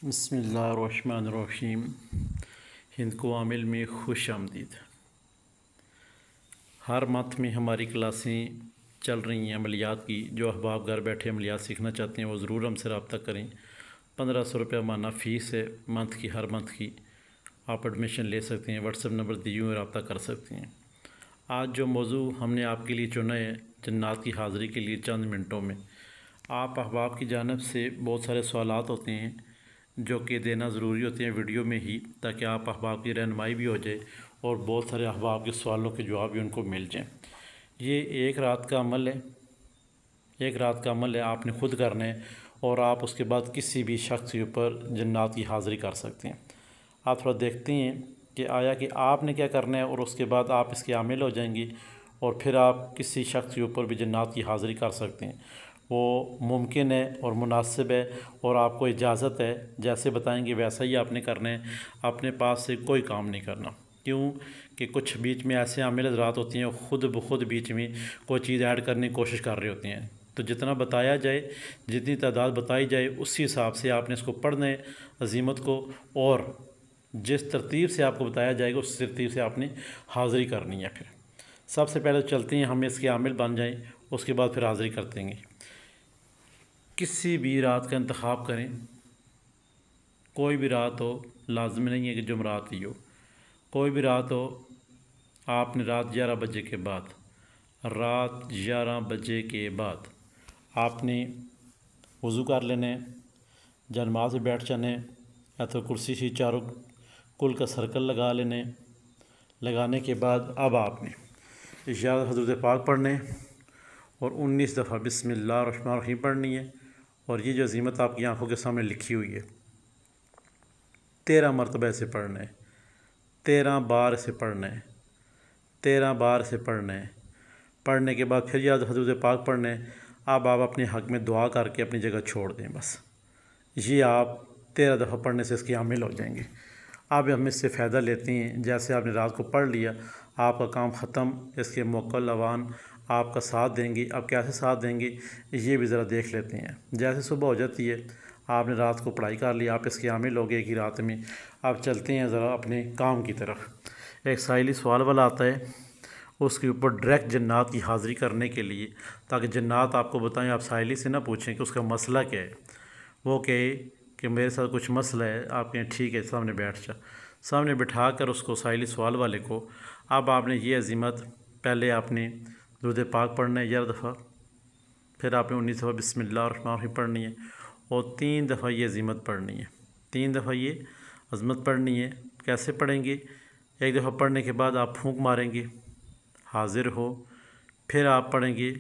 बिस्मिल्लाहिर्रहमानिर्रहीम। हिंद को आमिल में खुश आमदीद। हर मंथ में हमारी क्लासें चल रही हैं अमलियात की। जो अहबाब घर बैठे अमलियात सीखना चाहते हैं वो ज़रूर हमसे रब्ता करें। 1500 रुपये माना फ़ीस है मंथ की, हर मंथ की। आप एडमिशन ले सकते हैं, व्हाट्सएप नंबर दिए हुए रब्ता कर सकते हैं। आज जो मौजू हमने आपके लिए चुना है जन्नात की हाज़िरी के लिए चंद मिनटों में। आप अहबाब की जानिब से बहुत सारे सवालात होते हैं जो कि देना ज़रूरी होते हैं वीडियो में ही, ताकि आप अहबाब की रहनुमाई भी हो जाए और बहुत सारे अहबाब के सवालों के जवाब भी उनको मिल जाएं। ये एक रात का अमल है, एक रात का अमल है, आपने खुद करना है और आप उसके बाद किसी भी शख्स के ऊपर जन्नात की हाज़िरी कर सकते हैं। आप थोड़ा देखते हैं कि आया कि आपने क्या करना है और उसके बाद आप इसके आमिल हो जाएंगे और फिर आप किसी शख्स के ऊपर भी जन्नात की हाज़िरी कर सकते हैं। वो मुमकिन है और मुनासिब है और आपको इजाज़त है। जैसे बताएंगे वैसा ही आपने करना है, अपने पास से कोई काम नहीं करना। क्यों कि कुछ बीच में ऐसे आमिल हज़रात होती हैं खुद ब खुद बीच में कोई चीज़ ऐड करने की कोशिश कर रहे होते हैं। तो जितना बताया जाए, जितनी तादाद बताई जाए, उसी हिसाब से आपने इसको पढ़ना है अज़ीमत को, और जिस तरतीब से आपको बताया जाएगा उस तरतीब से आपने हाज़िरी करनी है। फिर सबसे पहले चलते हैं, हम इसके आमिल बन जाएं, उसके बाद फिर हाज़िरी कर देंगे। किसी भी रात का इंतखाब करें, कोई भी रात हो, लाजमी नहीं है कि जुमरात ही हो, कोई भी रात हो। आपने रात 11 बजे के बाद, रात 11 बजे के बाद आपने वज़ू कर लेने, जनमाज़ में बैठ जाने, या तो कुर्सी से चारों कुल का सर्कल लगा लेने। लगाने के बाद अब आपने इशारा हज़रत पाक पढ़ने और 19 दफ़ा बिस्मिल्लाहिर्रहमानिर्रहीम पढ़नी है। और ये जो अज़ीमत आपकी आंखों के सामने लिखी हुई है 13 मरतबा से पढ़ना है, 13 बार से पढ़ना है, 13 बार से पढ़ना है। पढ़ने के बाद फिर याद हज़रत पाक पढ़ना है। अब आप अपने हक़ में दुआ करके अपनी जगह छोड़ दें। बस ये आप 13 दफ़ा पढ़ने से इसके आमिल हो जाएंगे। अब हम इससे फ़ायदा लेते हैं। जैसे आपने रात को पढ़ लिया, आपका काम ख़त्म, इसके मुकल अवान आपका साथ देंगे। अब कैसे साथ देंगे ये भी ज़रा देख लेते हैं। जैसे सुबह हो जाती है, आपने रात को पढ़ाई कर ली, आप इसके आमिल हो गए एक ही रात में। अब चलते हैं ज़रा अपने काम की तरफ। एक साइली सवाल वाला आता है, उसके ऊपर डायरेक्ट जन्नात की हाज़िरी करने के लिए, ताकि जन्नात आपको बताएं, आप साइली से ना पूछें कि उसका मसला क्या है। वो कहे कि मेरे साथ कुछ मसला है, आप कहें ठीक है सामने बैठ जा। सामने बिठा कर उसको साइली सवाल वाले को, अब आपने ये अज़ीमत पहले आपने दुरूद पाक पढ़ना है 11 दफ़ा, फिर आपने 19 दफ़ा बिस्मिल्लाहिर्रहमानिर्रहीम पढ़नी है और 3 दफ़ा ये अज़ीमत पढ़नी है। 3 दफ़ा ये अज़मत पढ़नी है। कैसे पढ़ेंगे? एक दफ़ा पढ़ने के बाद आप फूंक मारेंगे, हाज़िर हो, फिर आप पढ़ेंगे,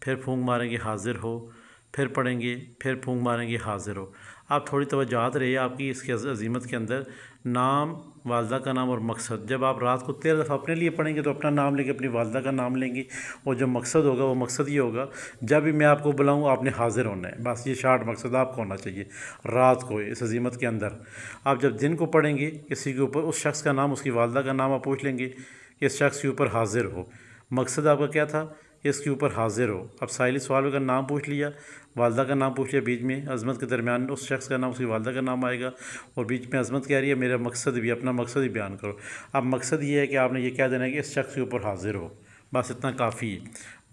फिर फूंक मारेंगे, हाज़िर हो, फिर पढ़ेंगे, फिर फूंक मारेंगे, हाज़िर हो। आप थोड़ी तवज्जुहात रही आपकी इसके अज़ीमत के अंदर, नाम, वालदा का नाम और मकसद। जब आप रात को 13 दफ़ा अपने लिए पढ़ेंगे तो अपना नाम लेंगे, अपनी वालदा का नाम लेंगे, और जो मकसद होगा वो मकसद ये होगा, जब भी मैं आपको बुलाऊँ आपने हाज़िर होना है। बस ये शार्ट मकसद आपको होना चाहिए रात को इस अज़ीमत के अंदर। आप जब दिन को पढ़ेंगे किसी के ऊपर, उस शख्स का नाम, उसकी वालदा का नाम आप पूछ लेंगे कि इस शख्स के ऊपर हाज़िर हो। मकसद आपका क्या था? इसके ऊपर हाज़िर हो। अब साइली सवाल का नाम पूछ लिया, वालदा का नाम पूछ लिया, बीच में अज़मत के दरमियान उस शख्स का नाम, उसकी वालदा का नाम आएगा, और बीच में अज़मत कह रही है मेरा मकसद भी, अपना मकसद ही बयान करो। अब मकसद ये है कि आपने ये कह देना है कि इस शख्स के ऊपर हाज़िर हो। बस इतना काफ़ी है,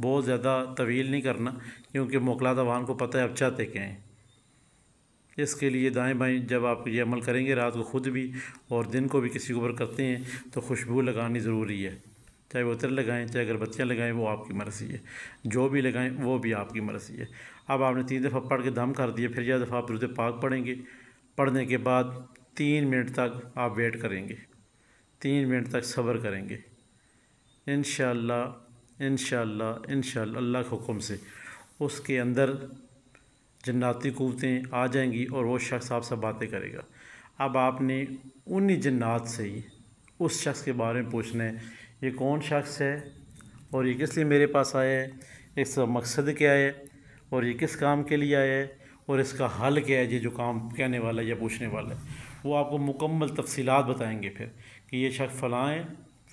बहुत ज़्यादा तवील नहीं करना, क्योंकि मोकलात अवान को पता है आप चाहते क्या हैं। इसके लिए दाएँ बाएँ जब आप ये अमल करेंगे रात को खुद भी और दिन को भी किसी के ऊपर करते हैं, तो खुशबू लगानी ज़रूरी है। चाहे वो इत्र लगाएं, चाहे अगरबत्तियाँ लगाएं, वो आपकी मर्ज़ी है। जो भी लगाएं वो भी आपकी मर्ज़ी है। अब आपने 3 दफ़ा पढ़ के दम कर दिया, फिर 11 दफ़ा आप दुरूद पाक पढ़ेंगे। पढ़ने के बाद 3 मिनट तक आप वेट करेंगे, 3 मिनट तक सब्र करेंगे। इंशाअल्लाह इंशाअल्लाह इंशाअल्लाह अल्लाह के हुक्म से उसके अंदर जन्नाती क़ुव्वतें आ जाएंगी और वो शख्स आपसे बातें करेगा। अब आपने उन्हीं जन्नात से ही उस शख्स के बारे में पूछना है, ये कौन शख्स है और ये किस लिए मेरे पास आया है, इसका मकसद क्या है और ये किस काम के लिए आया है और इसका हल क्या है। ये जो काम कहने वाला है या पूछने वाला है, वो आपको मुकम्मल तफसीलात बताएंगे फिर कि ये शख्स फ़लाँ है,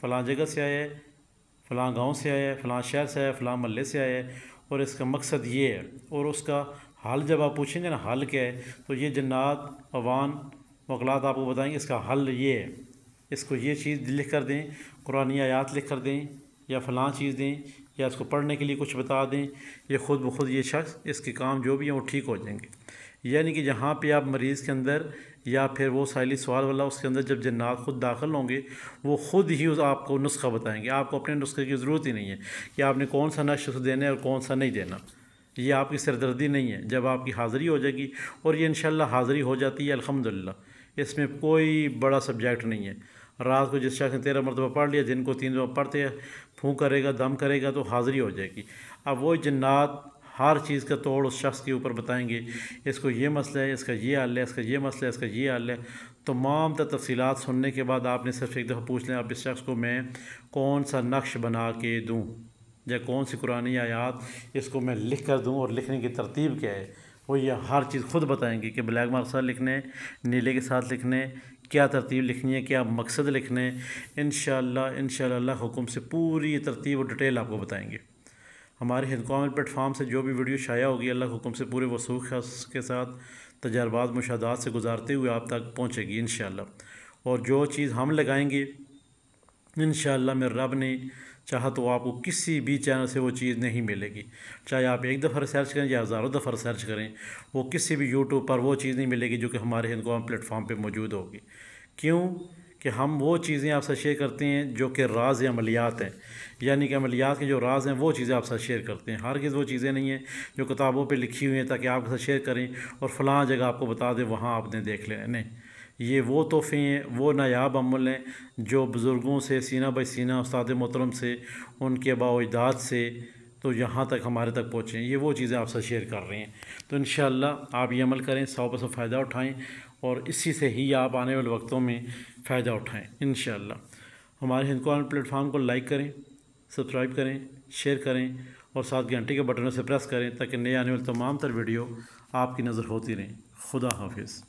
फ़लाँ जगह से आया है, फ़लाँ गांव से आया है, फ़लाँ शहर से आया है, फ़लाँ महल्ले से आया है, और इसका मकसद ये है, और उसका हल जब आप पूछेंगे ना हल क्या है, तो ये जन्नात अवान मौकलात आपको बताएंगे इसका हल ये है, इसको ये चीज़ लिख कर दें, कुरानी आयात लिख कर दें या फ़लाँ चीज़ दें या इसको पढ़ने के लिए कुछ बता दें, ये ख़ुद ब खुद ये शख्स इसके काम जो भी हैं वो ठीक हो जाएंगे। यानी कि जहाँ पे आप मरीज़ के अंदर या फिर वो साइली सवाल वाला उसके अंदर जब जन्नात खुद दाखिल होंगे वो ख़ुद ही उस आपको नुस्खा बताएंगे। आपको अपने नुस्खे की ज़रूरत ही नहीं है कि आपने कौन सा नश्र देना है और कौन सा नहीं देना। ये आपकी सरदर्दी नहीं है। जब आपकी हाज़िरी हो जाएगी, और ये इंशाल्लाह हाज़िरी हो जाती है अल्हम्दुलिल्लाह, इसमें कोई बड़ा सब्जेक्ट नहीं है। रात को जिस शख्स ने 13 मरतबा पढ़ लिया, दिन को 3 दफ़ा पढ़ते हैं, फूँक करेगा, दम करेगा तो हाज़िरी हो जाएगी। अब वो जन्नात हर चीज़ का तोड़ उस शख्स के ऊपर बताएंगे, इसको ये मसला है, इसका ये हल है, इसका ये मसला है, इसका ये हल है। तमाम तफसीलात सुनने के बाद आपने सिर्फ एक दफ़ा पूछ लें, अब इस शख्स को मैं कौन सा नक्श बना के दूँ या कौन सी कुरानी आयात इसको मैं लिख कर दूँ और लिखने की तरतीब क्या है, वो ये हर चीज़ खुद बताएंगे कि ब्लैक मार्क साथ लिखने, नीले के साथ लिखने, क्या तरतीब लिखनी है, क्या मकसद लिखने। इंशाअल्लाह अल्लाह हुक्म से पूरी तरतीब और डिटेल आपको बताएंगे। हमारे हिंद कॉमन प्लेटफार्म से जो भी वीडियो शाया होगी अल्लाह हुक्म से पूरे वसूख के साथ तजर्बात मुशाहदात से गुजारते हुए आप तक पहुँचेगी इंशाअल्लाह। और जो चीज़ हम लगाएंगे इंशाअल्लाह मेरे रब ने चाहा तो आपको किसी भी चैनल से वो चीज़ नहीं मिलेगी। चाहे आप एक दफ़ा रिसर्च करें या हज़ारों दफ़ा रिसर्च करें, वो किसी भी यूट्यूब पर वो चीज़ नहीं मिलेगी जो कि हमारे हिंद कॉमन प्लेटफार्म पर मौजूद होगी। क्यों कि हम वो चीज़ें आपसे शेयर करते हैं जो कि राज अमलियात हैं, यानी कि अमलियात के जो राज हैं वो चीज़ें आपसे शेयर करते हैं। हरगिज़ वो चीज़ें नहीं हैं जो किताबों पे लिखी हुई हैं ताकि आपके साथ शेयर करें और फ़लाँ जगह आपको बता दें वहाँ आपने देख लें। नहीं, ये वो तोहफ़े हैं, वो नायाब अमल हैं जो बुज़ुर्गों से सीना बाई सीना उस्ताद मोहतरम से, उनके बाओ-इजाद से तो यहाँ तक हमारे तक पहुँचे। ये वो चीज़ें आपसे शेयर कर रहे हैं। तो इंशाअल्लाह आप ये अमल करें, 100% फ़ायदा उठाएँ और इसी से ही आप आने वाले वक्तों में फ़ायदा उठाएँ इंशाअल्लाह। हमारे हिंद कॉमन प्लेटफार्म को लाइक करें, सब्सक्राइब करें, शेयर करें और साथ घंटे के बटन से प्रेस करें ताकि नए आने वाले तमाम तर वीडियो आपकी नज़र होती रहें। खुदा हाफिज़।